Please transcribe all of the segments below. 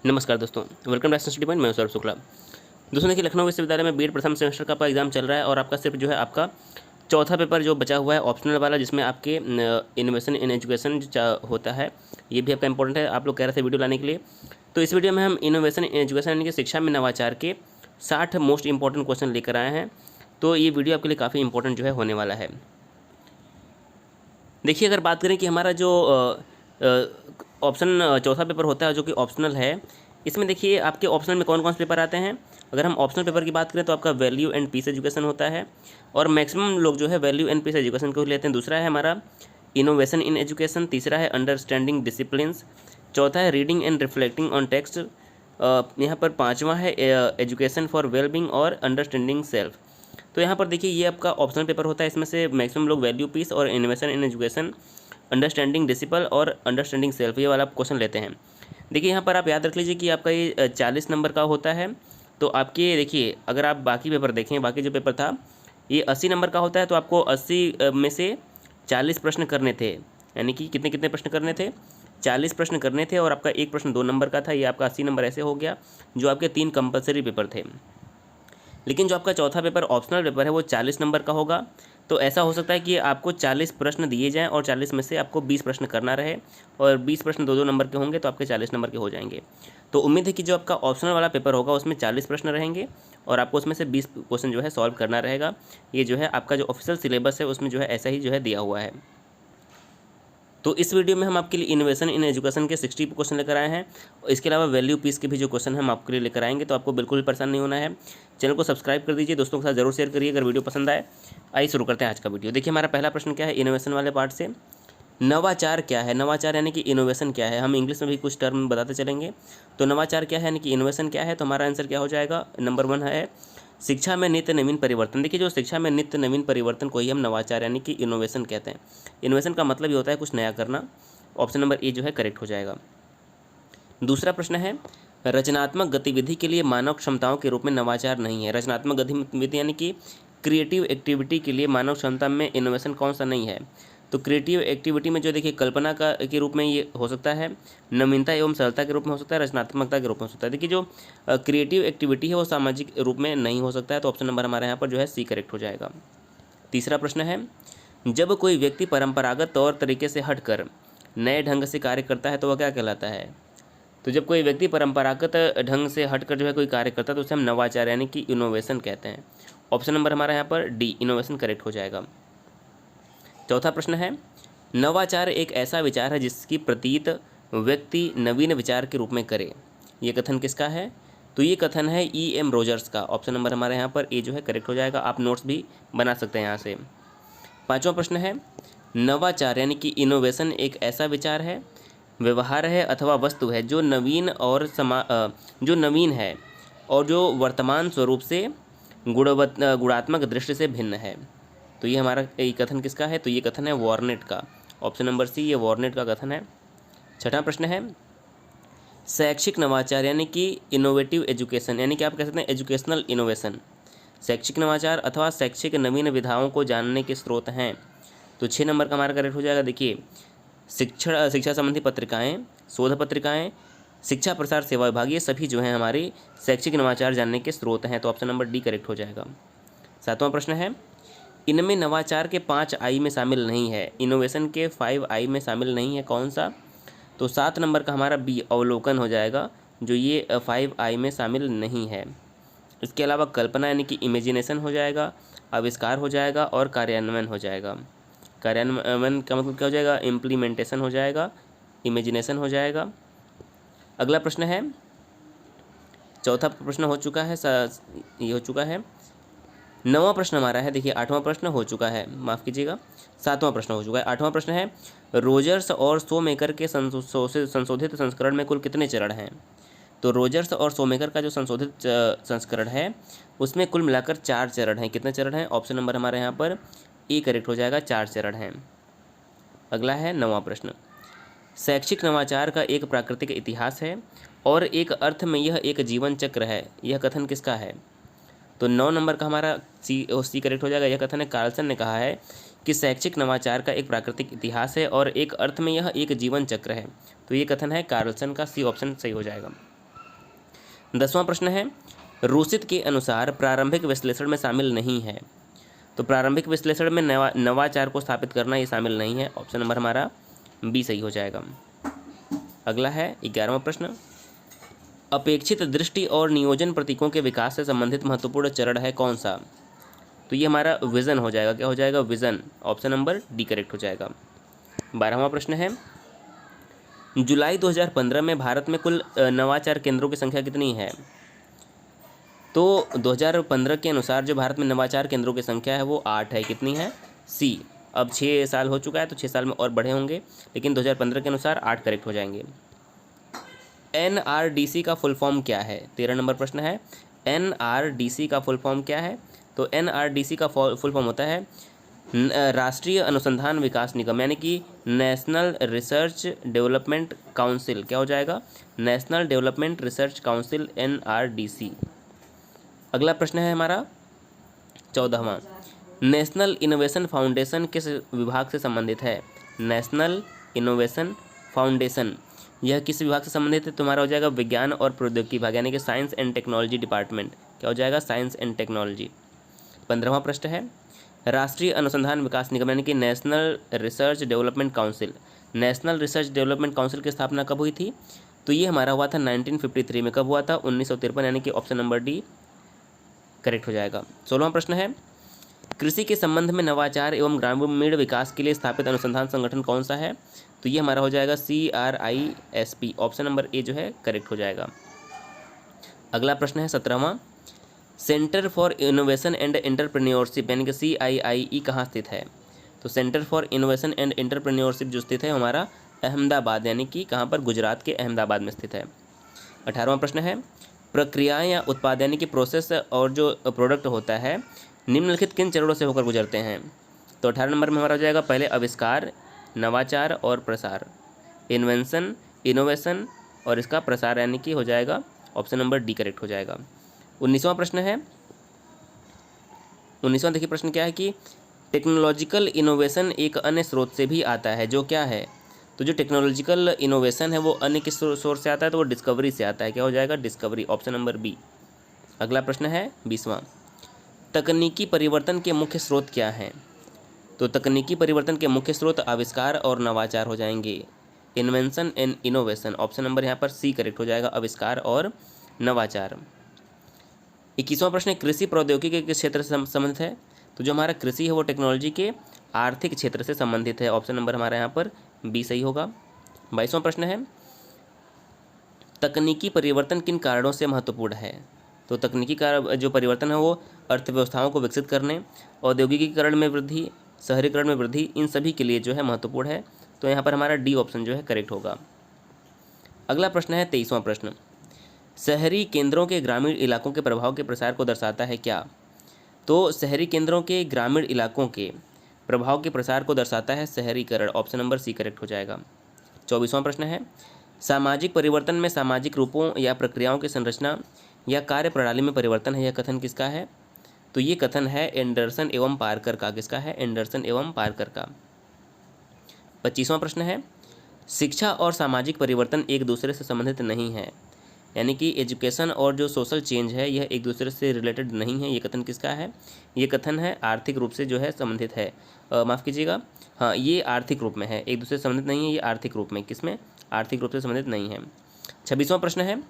नमस्कार दोस्तों, welcome to study point. मैं सौरभ शुक्ला। दोस्तों देखिए, लखनऊ विश्वविद्यालय में बीएड प्रथम सेमेस्टर का आपका एग्जाम चल रहा है और आपका सिर्फ जो है आपका चौथा पेपर जो बचा हुआ है ऑप्शनल वाला, जिसमें आपके इनोवेशन इन एजुकेशन होता है। ये भी आपका इंपॉर्टेंट है, आप लोग कह रहे थे वीडियो लाने के लिए। तो इस वीडियो में हम इनोवेशन इन एजुकेशन यानी कि शिक्षा में नवाचार के 60 मोस्ट इंपॉर्टेंट क्वेश्चन लेकर आए हैं। तो ये वीडियो आपके लिए काफ़ी इंपॉर्टेंट जो है होने वाला है। देखिए, अगर बात करें कि हमारा जो ऑप्शन चौथा पेपर होता है जो कि ऑप्शनल है, इसमें देखिए आपके ऑप्शनल में कौन कौन से पेपर आते हैं। अगर हम ऑप्शनल पेपर की बात करें तो आपका वैल्यू एंड पीस एजुकेशन होता है और मैक्सिमम लोग जो है वैल्यू एंड पीस एजुकेशन को लेते हैं। दूसरा है हमारा इनोवेशन इन एजुकेशन, तीसरा है अंडरस्टैंडिंग डिसिप्लिन्स, चौथा है reading and reflecting on text, यहाँ पर पाँचवा है एजुकेशन फॉर वेलबींग और अंडरस्टैंडिंग सेल्फ। तो यहाँ पर देखिए ये आपका ऑप्शनल पेपर होता है, इसमें से मैक्सिमम लोग वैल्यू पीस और innovation in education, understanding disciple और अंडरस्टैंडिंग सेल्फ ये वाला क्वेश्चन लेते हैं। देखिए यहाँ पर आप याद रख लीजिए कि आपका ये 40 नंबर का होता है। तो आपके देखिए अगर आप बाकी पेपर देखें, बाकी जो पेपर था ये 80 नंबर का होता है, तो आपको 80 में से 40 प्रश्न करने थे। यानी कि कितने कितने प्रश्न करने थे, 40 प्रश्न करने थे और आपका एक प्रश्न 2 नंबर का था। ये आपका 80 नंबर ऐसे हो गया, जो आपके 3 कंपलसरी पेपर थे। लेकिन जो आपका चौथा पेपर ऑप्शनल पेपर है वो 40 नंबर का होगा। तो ऐसा हो सकता है कि आपको 40 प्रश्न दिए जाएं और 40 में से आपको 20 प्रश्न करना रहे और 20 प्रश्न 2-2 नंबर के होंगे, तो आपके 40 नंबर के हो जाएंगे। तो उम्मीद है कि जो आपका ऑप्शनल वाला पेपर होगा उसमें 40 प्रश्न रहेंगे और आपको उसमें से 20 क्वेश्चन जो है सॉल्व करना रहेगा। ये जो है आपका जो ऑफिशियल सिलेबस है उसमें जो है ऐसा ही जो है दिया हुआ है। तो इस वीडियो में हम आपके लिए इनोवेशन इन एजुकेशन के 60 क्वेश्चन लेकर आए हैं। इसके अलावा वैल्यू पीस के भी जो क्वेश्चन हम आपके लिए लेकर आएंगे, तो आपको बिल्कुल भी परेशान नहीं होना है। चैनल को सब्सक्राइब कर दीजिए, दोस्तों के साथ जरूर शेयर करिए अगर वीडियो पसंद आए। आइए शुरू करते हैं आज का वीडियो। देखिए हमारा पहला प्रश्न क्या है इनोवेशन वाले पार्ट से, नवाचार क्या है। नवाचार यानी कि इनोवेशन क्या है, हम इंग्लिश में भी कुछ टर्म बताते चलेंगे। तो नवाचार क्या है यानी कि इनोवेशन क्या है, तो हमारा आंसर क्या हो जाएगा, नंबर 1 है शिक्षा में नित्य नवीन परिवर्तन। देखिए जो शिक्षा में नित्य नवीन परिवर्तन को ही हम नवाचार यानी कि इनोवेशन कहते हैं। इनोवेशन का मतलब ये होता है कुछ नया करना। ऑप्शन नंबर ए जो है करेक्ट हो जाएगा। दूसरा प्रश्न है रचनात्मक गतिविधि के लिए मानव क्षमताओं के रूप में नवाचार नहीं है। रचनात्मक गतिविधि यानी कि क्रिएटिव एक्टिविटी के लिए मानव क्षमता में इनोवेशन कौन सा नहीं है। तो क्रिएटिव एक्टिविटी में जो देखिए कल्पना का के रूप में ये हो सकता है, नवीनता एवं सरलता के रूप में हो सकता है, रचनात्मकता के रूप में हो सकता है। देखिए जो क्रिएटिव एक्टिविटी है वो सामाजिक रूप में नहीं हो सकता है। तो ऑप्शन नंबर हमारे यहाँ पर जो है सी करेक्ट हो जाएगा। तीसरा प्रश्न है जब कोई व्यक्ति परंपरागत तौर तरीके से हटकर नए ढंग से कार्य करता है तो वह क्या कहलाता है। तो जब कोई व्यक्ति परंपरागत ढंग से हटकर जो है कोई कार्य करता है तो उसे हम नवाचार यानी कि इनोवेशन कहते हैं। ऑप्शन नंबर हमारा यहाँ पर डी इनोवेशन करेक्ट हो जाएगा। चौथा प्रश्न है नवाचार एक ऐसा विचार है जिसकी प्रतीत व्यक्ति नवीन विचार के रूप में करे। ये कथन किसका है, तो ये कथन है E.M. रोजर्स का। ऑप्शन नंबर हमारे यहाँ पर ए जो है करेक्ट हो जाएगा। आप नोट्स भी बना सकते हैं यहाँ से। पांचवा प्रश्न है नवाचार यानी कि इनोवेशन एक ऐसा विचार है, व्यवहार है अथवा वस्तु है जो जो नवीन है और जो वर्तमान स्वरूप से गुणात्मक दृष्टि से भिन्न है। तो ये हमारा ये कथन किसका है, तो ये कथन है वॉर्नेट का। ऑप्शन नंबर सी ये वॉर्नेट का कथन है। छठा प्रश्न है शैक्षिक नवाचार यानी कि इनोवेटिव एजुकेशन यानी कि आप कह सकते हैं एजुकेशनल इनोवेशन। शैक्षिक नवाचार अथवा शैक्षिक नवीन विधाओं को जानने के स्रोत हैं। तो 6 नंबर का हमारा करेक्ट हो जाएगा। देखिए शिक्षा संबंधी पत्रिकाएं, शोध पत्रिकाएं, शिक्षा प्रसार सेवा विभाग, ये सभी जो हैं हमारी शैक्षिक नवाचार जानने के स्रोत हैं। तो ऑप्शन नंबर डी करेक्ट हो जाएगा। सातवां प्रश्न है इनमें नवाचार के 5 आई में शामिल नहीं है। इनोवेशन के 5 आई में शामिल नहीं है, कौन सा। तो 7 नंबर का हमारा बी अवलोकन हो जाएगा, जो ये 5 आई में शामिल नहीं है। इसके अलावा कल्पना यानी कि इमेजिनेशन हो जाएगा, आविष्कार हो जाएगा और कार्यान्वयन हो जाएगा। कार्यान्वयन का मतलब क्या हो जाएगा, इम्प्लीमेंटेशन हो जाएगा, इमेजिनेशन हो जाएगा। अगला प्रश्न है चौथा प्रश्न हो चुका है, ये हो चुका है। 9वां प्रश्न हमारा है, देखिए 8वां प्रश्न हो चुका है, माफ़ कीजिएगा 7वां प्रश्न हो चुका है। 8वां प्रश्न है रोजर्स और शोमेकर के संशोधित संस्करण में कुल कितने चरण हैं। तो रोजर्स और शोमेकर का जो संशोधित संस्करण है उसमें कुल मिलाकर 4 चरण हैं। कितने चरण हैं, ऑप्शन नंबर हमारे यहाँ पर ए करेक्ट हो जाएगा, 4 चरण हैं। अगला है 9वां प्रश्न शैक्षिक नवाचार का एक प्राकृतिक इतिहास है और एक अर्थ में यह एक जीवन चक्र है। यह कथन किसका है। तो 9 नंबर का हमारा सी करेक्ट हो जाएगा। यह कथन है कार्लसन ने कहा है कि शैक्षिक नवाचार का एक प्राकृतिक इतिहास है और एक अर्थ में यह एक जीवन चक्र है। तो ये कथन है कार्लसन का, सी ऑप्शन सही हो जाएगा। 10वां प्रश्न है, रूसित के अनुसार प्रारंभिक विश्लेषण में शामिल नहीं है। तो प्रारंभिक विश्लेषण में नवाचार को स्थापित करना ये शामिल नहीं है। ऑप्शन नंबर हमारा बी सही हो जाएगा। अगला है 11वां प्रश्न, अपेक्षित दृष्टि और नियोजन प्रतीकों के विकास से संबंधित महत्वपूर्ण चरण है कौन सा? तो ये हमारा विज़न हो जाएगा। क्या हो जाएगा? Vision. Option number D correct हो जाएगा। 12वां प्रश्न है, जुलाई 2015 में भारत में कुल नवाचार केंद्रों की संख्या कितनी है? तो 2015 के अनुसार जो भारत में नवाचार केंद्रों की संख्या है वो 8 है। कितनी है? सी। अब 6 साल हो चुका है तो 6 साल में और बढ़े होंगे, लेकिन 2015 के अनुसार 8 करेक्ट हो जाएंगे। NRDC का फुल फॉर्म क्या है? 13 नंबर प्रश्न है, NRDC का फुल फॉर्म क्या है? तो NRDC का फुल फॉर्म होता है राष्ट्रीय अनुसंधान विकास निगम, यानी कि नेशनल रिसर्च डेवलपमेंट काउंसिल। क्या हो जाएगा? National development research council, NRDC। अगला प्रश्न है हमारा 14वां, नेशनल इनोवेशन फाउंडेशन किस विभाग से संबंधित है? नेशनल इनोवेशन फाउंडेशन यह किस विभाग से संबंधित है? तुम्हारा हो जाएगा विज्ञान और प्रौद्योगिकी विभाग, यानी कि साइंस एंड टेक्नोलॉजी डिपार्टमेंट। क्या हो जाएगा? Science and technology. 15वां प्रश्न है, राष्ट्रीय अनुसंधान विकास निगम यानी कि national research development council, national research development council की स्थापना कब हुई थी? तो ये हमारा हुआ था 1953 में। कब हुआ था? 1953, यानी कि ऑप्शन नंबर डी करेक्ट हो जाएगा। 16वां प्रश्न है, कृषि के संबंध में नवाचार एवं ग्रामीण विकास के लिए स्थापित अनुसंधान संगठन कौन सा है? तो ये हमारा हो जाएगा CRISP। ऑप्शन नंबर ए जो है करेक्ट हो जाएगा। अगला प्रश्न है 17वां, centre for innovation and entrepreneurship यानी कि CIIE कहाँ स्थित है? तो centre for innovation and entrepreneurship जो स्थित है हमारा अहमदाबाद, यानी कि कहाँ पर? गुजरात के अहमदाबाद में स्थित है। 18वां प्रश्न है, प्रक्रियाएं या उत्पाद यानी कि प्रोसेस और जो प्रोडक्ट होता है निम्नलिखित किन चरणों से होकर गुजरते हैं? तो 18 नंबर में हमारा हो जाएगा पहले आविष्कार, नवाचार और प्रसार, इन्वेंशन, इनोवेशन और इसका प्रसार, यानी कि हो जाएगा ऑप्शन नंबर डी करेक्ट हो जाएगा। 19वां प्रश्न है, 19वां देखिए प्रश्न क्या है कि टेक्नोलॉजिकल इनोवेशन एक अन्य स्रोत से भी आता है, जो क्या है? तो जो टेक्नोलॉजिकल इनोवेशन है वो अन्य किस सोर्स से आता है? तो वो डिस्कवरी से आता है। क्या हो जाएगा? डिस्कवरी। Option number B. अगला प्रश्न है 20वां, तकनीकी परिवर्तन के मुख्य स्रोत क्या हैं? तो तकनीकी परिवर्तन के मुख्य स्रोत आविष्कार और नवाचार हो जाएंगे, invention and innovation. Option number यहाँ पर सी करेक्ट हो जाएगा, आविष्कार और नवाचार। 21वां प्रश्न है, कृषि प्रौद्योगिकी के किस क्षेत्र से संबंधित है? तो जो हमारा कृषि है वो टेक्नोलॉजी के आर्थिक क्षेत्र से संबंधित है। ऑप्शन नंबर हमारा यहाँ पर बी सही होगा। 22वां प्रश्न है, तकनीकी परिवर्तन किन कारणों से महत्वपूर्ण है? तो तकनीकी का जो परिवर्तन है वो अर्थव्यवस्थाओं को विकसित करने, औद्योगिकीकरण में वृद्धि, शहरीकरण में वृद्धि, इन सभी के लिए जो है महत्वपूर्ण है। तो यहाँ पर हमारा डी ऑप्शन जो है करेक्ट होगा। अगला प्रश्न है 23वां प्रश्न, शहरी केंद्रों के ग्रामीण इलाकों के प्रभाव के प्रसार को दर्शाता है क्या? तो शहरी केंद्रों के ग्रामीण इलाकों के प्रभाव के प्रसार को दर्शाता है शहरीकरण। ऑप्शन नंबर सी करेक्ट हो जाएगा। 24वां प्रश्न है, सामाजिक परिवर्तन में सामाजिक रूपों या प्रक्रियाओं की संरचना या कार्य प्रणाली में परिवर्तन है, यह कथन किसका है? तो ये कथन है एंडरसन एवं पार्कर का। किसका है? एंडरसन एवं पार्कर का। 25वां प्रश्न है, शिक्षा और सामाजिक परिवर्तन एक दूसरे से संबंधित नहीं है, यानी कि एजुकेशन और जो सोशल चेंज है यह एक दूसरे से रिलेटेड नहीं है, ये कथन किसका है? ये कथन है आर्थिक रूप से जो है संबंधित है। माफ़ कीजिएगा, हाँ ये आर्थिक रूप में है, एक दूसरे से संबंधित नहीं है, ये आर्थिक रूप में। किसमें? आर्थिक रूप से संबंधित नहीं है। 26वां प्रश्न है,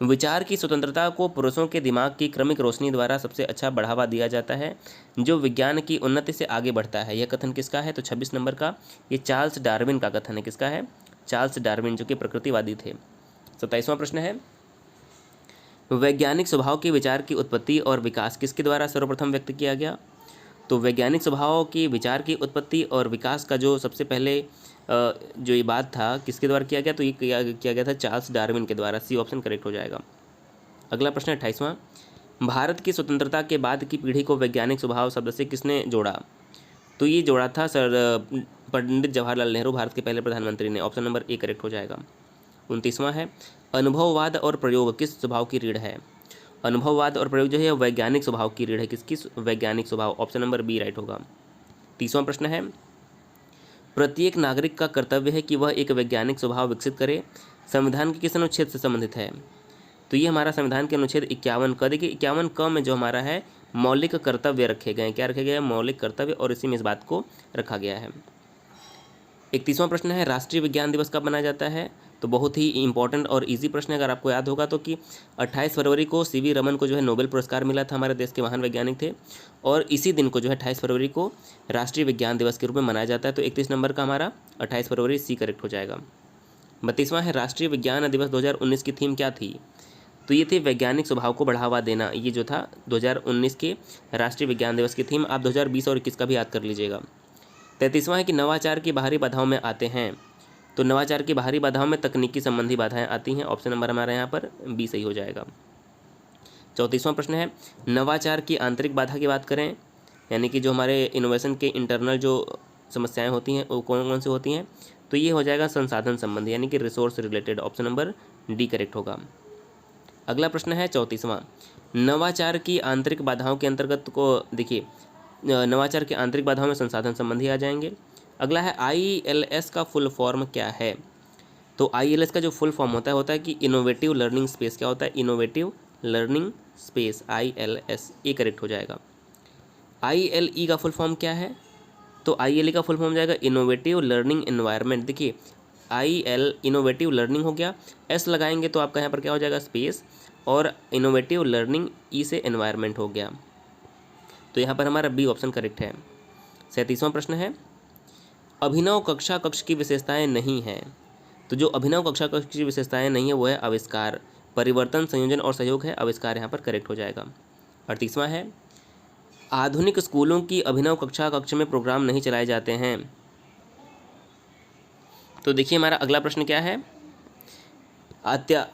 विचार की स्वतंत्रता को पुरुषों के दिमाग की क्रमिक रोशनी द्वारा सबसे अच्छा बढ़ावा दिया जाता है जो विज्ञान की उन्नति से आगे बढ़ता है, यह कथन किसका है? तो 26 नंबर का ये चार्ल्स डार्विन का कथन है। किसका है? चार्ल्स डार्विन, जो कि प्रकृतिवादी थे। 27वां प्रश्न है, वैज्ञानिक स्वभाव के विचार की उत्पत्ति और विकास किसके द्वारा सर्वप्रथम व्यक्त किया गया? तो वैज्ञानिक स्वभाव के विचार की उत्पत्ति और विकास का जो सबसे पहले जो ये बात था किसके द्वारा किया गया? तो ये किया गया था चार्ल्स डार्विन के द्वारा। सी ऑप्शन करेक्ट हो जाएगा। अगला प्रश्न 28वां, भारत की स्वतंत्रता के बाद की पीढ़ी को वैज्ञानिक स्वभाव शब्द से किसने जोड़ा? तो ये जोड़ा था सर पंडित जवाहरलाल नेहरू, भारत के पहले प्रधानमंत्री ने। ऑप्शन नंबर ए करेक्ट हो जाएगा। 29वां है, अनुभववाद और प्रयोग किस स्वभाव की रीढ़ है? अनुभववाद और प्रयोग जो है वैज्ञानिक स्वभाव की रीढ़ है। किसकी? वैज्ञानिक स्वभाव। ऑप्शन नंबर बी राइट होगा। 30वां प्रश्न है, प्रत्येक नागरिक का कर्तव्य है कि वह एक वैज्ञानिक स्वभाव विकसित करे, संविधान के किस अनुच्छेद से संबंधित है? तो ये हमारा संविधान के अनुच्छेद 51 क। देखिए 51 क में जो हमारा है मौलिक कर्तव्य रखे गए हैं। क्या रखे गए हैं? मौलिक कर्तव्य, और इसी में इस बात को रखा गया है। 31वां प्रश्न है राष्ट्रीय विज्ञान दिवस कब मनाया जाता है? तो बहुत ही इंपॉर्टेंट और इजी प्रश्न है, अगर आपको याद होगा तो, कि 28 फरवरी को सीवी रमन को जो है नोबेल पुरस्कार मिला था, हमारे देश के महान वैज्ञानिक थे, और इसी दिन को जो है 28 फरवरी को राष्ट्रीय विज्ञान दिवस के रूप में मनाया जाता है। तो 31 नंबर का हमारा 28 फरवरी सी करेक्ट हो जाएगा। 32वां है राष्ट्रीय विज्ञान दिवस 2019 की थीम क्या थी? तो ये थी वैज्ञानिक स्वभाव को बढ़ावा देना। ये जो था 2019 के राष्ट्रीय विज्ञान दिवस की थीम। आप 2020 और 21 का भी याद कर लीजिएगा। 33वां है कि नवाचार की बाहरी बाधाओं में आते हैं। तो नवाचार की बाहरी बाधाओं में तकनीकी संबंधी बाधाएं आती हैं। ऑप्शन नंबर हमारा यहाँ पर बी सही हो जाएगा। 34वां प्रश्न है नवाचार की आंतरिक बाधा की बात करें, यानी कि जो हमारे इनोवेशन के इंटरनल जो समस्याएं होती हैं वो कौन कौन सी होती हैं? तो ये हो जाएगा संसाधन संबंधी, यानी कि resource related. Option number D correct होगा। अगला प्रश्न है 34वां नवाचार की आंतरिक बाधाओं के अंतर्गत को देखिए, नवाचार की आंतरिक बाधाओं में संसाधन संबंधी आ जाएंगे। अगला है ILS का फुल फॉर्म क्या है? तो ILS का जो फुल फॉर्म होता है कि इनोवेटिव लर्निंग स्पेस। क्या होता है? Innovative learning space, ILS। ये करेक्ट हो जाएगा। ILE का फुल फॉर्म क्या है? तो ILE का फुल फॉर्म हो जाएगा इनोवेटिव लर्निंग एनवायरनमेंट। देखिए IL इनोवेटिव लर्निंग हो गया, S लगाएंगे तो आपका यहाँ पर क्या हो जाएगा? स्पेस, और इनोवेटिव लर्निंग E से एनवायरनमेंट हो गया। तो यहाँ पर हमारा बी ऑप्शन करेक्ट है। 37वां प्रश्न है अभिनव कक्षा कक्ष की विशेषताएं नहीं हैं। तो जो अभिनव कक्षा कक्ष की विशेषताएं नहीं है वो है आविष्कार, परिवर्तन, संयोजन और सहयोग है। आविष्कार यहाँ पर करेक्ट हो जाएगा। 38वां है आधुनिक स्कूलों की अभिनव कक्षा कक्ष में प्रोग्राम नहीं चलाए जाते हैं। तो देखिए हमारा अगला प्रश्न क्या है?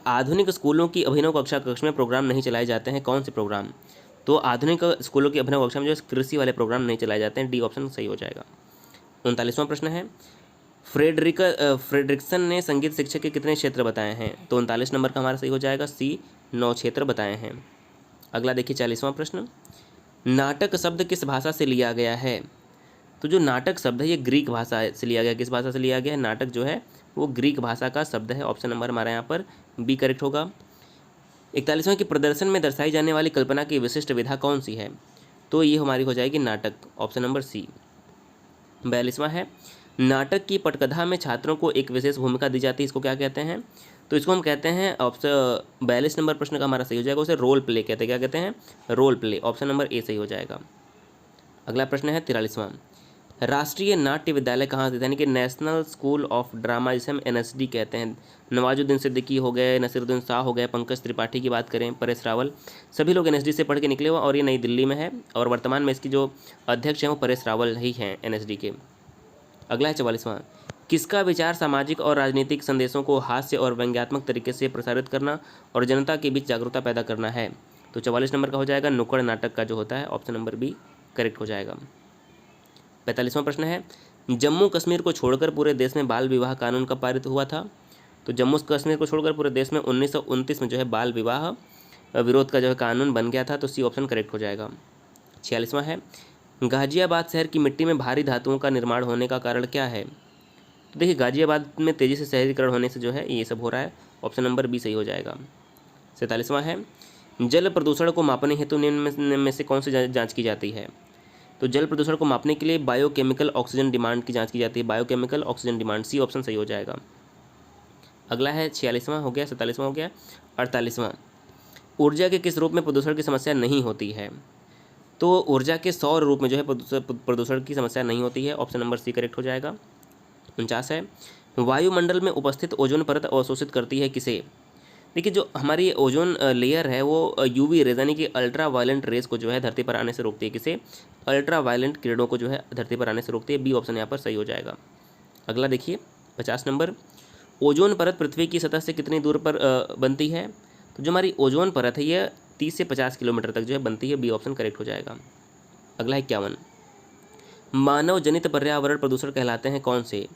आधुनिक स्कूलों की अभिनव कक्षा कक्ष में प्रोग्राम नहीं चलाए जाते हैं। कौन से प्रोग्राम? तो आधुनिक स्कूलों की अभिनव कक्षा में जो कृषि वाले प्रोग्राम नहीं चलाए जाते हैं। डी ऑप्शन सही हो जाएगा। 39वां प्रश्न है फ्रेडरिक्सन ने संगीत शिक्षा के कितने क्षेत्र बताए हैं? तो 39 नंबर का हमारा सही हो जाएगा। सी 9 क्षेत्र बताए हैं। अगला देखिए 40वां प्रश्न नाटक शब्द किस भाषा से लिया गया है? तो जो नाटक शब्द है ये ग्रीक भाषा से लिया गया। किस भाषा से लिया गया है? नाटक जो है वो ग्रीक भाषा का शब्द है। ऑप्शन नंबर हमारा यहाँ पर बी करेक्ट होगा। 41वां कि प्रदर्शन में दर्शाई जाने वाली कल्पना की विशिष्ट विधा कौन सी है? तो ये हमारी हो जाएगी नाटक। Option number C. 42वां है नाटक की पटकथा में छात्रों को एक विशेष भूमिका दी जाती है। इसको क्या कहते हैं? तो इसको हम कहते हैं, ऑप्शन 42 नंबर प्रश्न का हमारा सही हो जाएगा, उसे रोल प्ले कहते हैं। क्या कहते हैं? Role play. Option number A सही हो जाएगा। अगला प्रश्न है 43वां राष्ट्रीय नाट्य विद्यालय कहाँ स्थित है? यानी कि नेशनल स्कूल ऑफ ड्रामा, जिसे हम NSD कहते हैं। नवाजुद्दीन सिद्दीकी हो गए, नसीरुद्दीन शाह हो गए, पंकज त्रिपाठी की बात करें, परेश रावल, सभी लोग NSD से पढ़ के निकले हुए, और ये नई दिल्ली में है, और वर्तमान में इसकी जो अध्यक्ष हैं वो परेश रावल ही हैं NSD के। अगला है 44वां किसका विचार सामाजिक और राजनीतिक संदेशों को हास्य और व्यंग्यात्मक तरीके से प्रसारित करना और जनता के बीच जागरूकता पैदा करना है? तो 44 नंबर का हो जाएगा नुक्कड़ नाटक का जो होता है। ऑप्शन नंबर बी करेक्ट हो जाएगा। 45वां प्रश्न है जम्मू कश्मीर को छोड़कर पूरे देश में बाल विवाह कानून कब पारित हुआ था? तो जम्मू कश्मीर को छोड़कर पूरे देश में 1929 में जो है बाल विवाह विरोध का जो है कानून बन गया था। तो सी ऑप्शन करेक्ट हो जाएगा। 46वां है गाजियाबाद शहर की मिट्टी में भारी धातुओं का निर्माण होने का कारण क्या है? तो देखिए गाजियाबाद में तेज़ी से शहरीकरण होने से जो है ये सब हो रहा है। ऑप्शन नंबर बी सही हो जाएगा। 47वां है जल प्रदूषण को मापने हेतु निम्न में से कौन सी जांच की जाती है? तो जल प्रदूषण को मापने के लिए बायोकेमिकल ऑक्सीजन डिमांड की जांच की जाती है। Biochemical oxygen demand, C option सही हो जाएगा। अगला है 46वां हो गया, 47वां हो गया। 48वां ऊर्जा के किस रूप में प्रदूषण की समस्या नहीं होती है? तो ऊर्जा के सौर रूप में जो है प्रदूषण की समस्या नहीं होती है। ऑप्शन नंबर सी करेक्ट हो जाएगा। 49 है वायुमंडल में उपस्थित ओजोन परत अवशोषित करती है किसे? देखिए जो हमारी ओजोन लेयर है वो UV रेज यानी कि अल्ट्रा वायलेंट रेज को जो है धरती पर आने से रोकती है। किसे? अल्ट्रा वायलेंट किरणों को जो है धरती पर आने से रोकती है। बी ऑप्शन यहाँ पर सही हो जाएगा। अगला देखिए 50 नंबर ओजोन परत पृथ्वी की सतह से कितनी दूर पर बनती है? तो जो हमारी ओजोन परत है यह 30 से 50 किलोमीटर तक जो है बनती है। बी ऑप्शन करेक्ट हो जाएगा। अगला है 51 मानव जनित पर्यावरण प्रदूषण कहलाते हैं कौन से?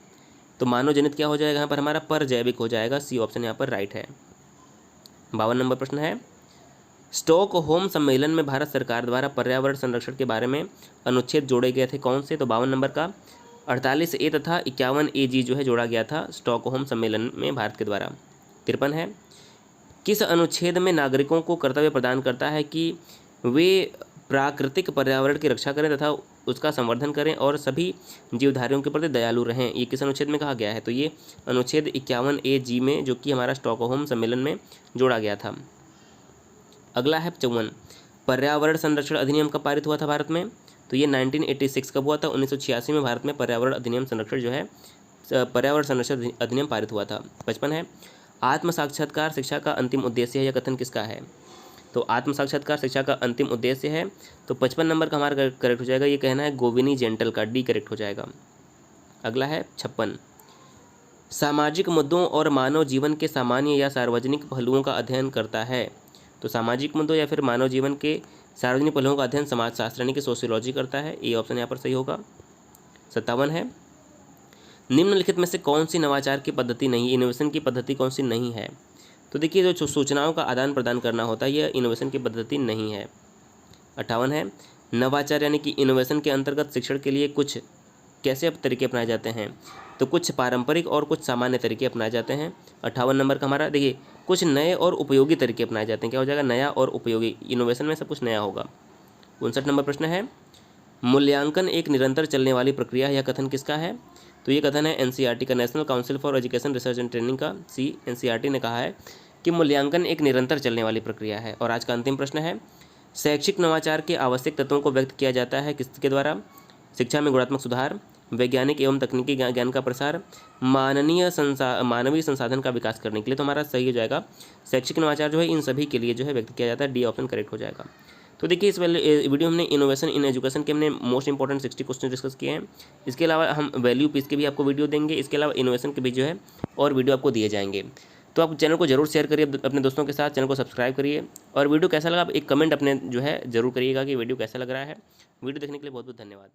तो मानव जनित क्या हो जाएगा यहाँ पर हमारा पर जैविक हो जाएगा। सी ऑप्शन यहाँ पर राइट है। 52 नंबर प्रश्न है स्टॉकहोम सम्मेलन में भारत सरकार द्वारा पर्यावरण संरक्षण के बारे में अनुच्छेद जोड़े गए थे कौन से? तो 52 नंबर का 48A तथा 51AG जो है जोड़ा गया था स्टॉकहोम सम्मेलन में भारत के द्वारा। 53 है किस अनुच्छेद में नागरिकों को कर्तव्य प्रदान करता है कि वे प्राकृतिक पर्यावरण की रक्षा करें तथा उसका संवर्धन करें और सभी जीवधारियों के प्रति दयालु रहें? ये किस अनुच्छेद में कहा गया है? तो ये अनुच्छेद 51A(G) में, जो कि हमारा स्टॉकहोम सम्मेलन में जोड़ा गया था। अगला है 54, पर्यावरण संरक्षण अधिनियम कब पारित हुआ था भारत में? तो ये 1986 कब हुआ था? 1986 में भारत में पर्यावरण अधिनियम संरक्षण जो है पर्यावरण संरक्षण अधिनियम पारित हुआ था। 55 है, आत्म साक्षात्कार शिक्षा का अंतिम उद्देश्य है, यह कथन किसका है? तो आत्म साक्षात्कार शिक्षा का अंतिम उद्देश्य है, तो 55 नंबर का हमारा करेक्ट हो जाएगा। ये कहना है गोविनी जेंटल का, डी करेक्ट हो जाएगा। अगला है 56, सामाजिक मुद्दों और मानव जीवन के सामान्य या सार्वजनिक पहलुओं का अध्ययन करता है। तो सामाजिक मुद्दों या फिर मानव जीवन के सार्वजनिक पहलुओं का अध्ययन समाजशास्त्र यानी कि सोशियोलॉजी करता है। ये ऑप्शन यहाँ पर सही होगा। 57 है, निम्नलिखित में से कौन सी नवाचार की पद्धति नहीं, इनोवेशन की पद्धति कौन सी नहीं है? तो देखिए, जो सूचनाओं का आदान प्रदान करना होता है यह इनोवेशन की पद्धति नहीं है। 58 है, नवाचार यानी कि इनोवेशन के अंतर्गत शिक्षण के लिए कुछ कैसे तरीके अपनाए जाते हैं? तो कुछ पारंपरिक और कुछ सामान्य तरीके अपनाए जाते हैं। 58 नंबर का हमारा देखिए, कुछ नए और उपयोगी तरीके अपनाए जाते हैं। क्या हो जाएगा? नया और उपयोगी। इनोवेशन में सब कुछ नया होगा। 59 नंबर प्रश्न है, मूल्यांकन एक निरंतर चलने वाली प्रक्रिया है, यह कथन किसका है? तो ये कथन है एनसीईआरटी का, national council for education research and training का। सी, एनसीईआरटी ने कहा है कि मूल्यांकन एक निरंतर चलने वाली प्रक्रिया है। और आज का अंतिम प्रश्न है, शैक्षिक नवाचार के आवश्यक तत्वों को व्यक्त किया जाता है किसके द्वारा? शिक्षा में गुणात्मक सुधार, वैज्ञानिक एवं तकनीकी ज्ञान का प्रसार, मानवीय संसाधन का विकास करने के लिए। तो हमारा सही हो जाएगा, शैक्षिक नवाचार जो है इन सभी के लिए जो है व्यक्त किया जाता है। डी ऑप्शन करेक्ट हो जाएगा। तो देखिए, इस वीडियो हमने इनोवेशन इन एजुकेशन के हमने मोस्ट इंपॉर्टेंट 60 क्वेश्चन डिस्कस किए हैं। इसके अलावा हम वैल्यू पीस के भी आपको वीडियो देंगे। इसके अलावा इनोवेशन के भी जो है और वीडियो आपको दिए जाएंगे। तो आप चैनल को जरूर शेयर करिए अपने दोस्तों के साथ, चैनल को सब्सक्राइब करिए और वीडियो कैसा लगा आप एक कमेंट अपने जो है जरूर करिएगा कि वीडियो कैसा लग रहा है। वीडियो देखने के लिए बहुत बहुत धन्यवाद।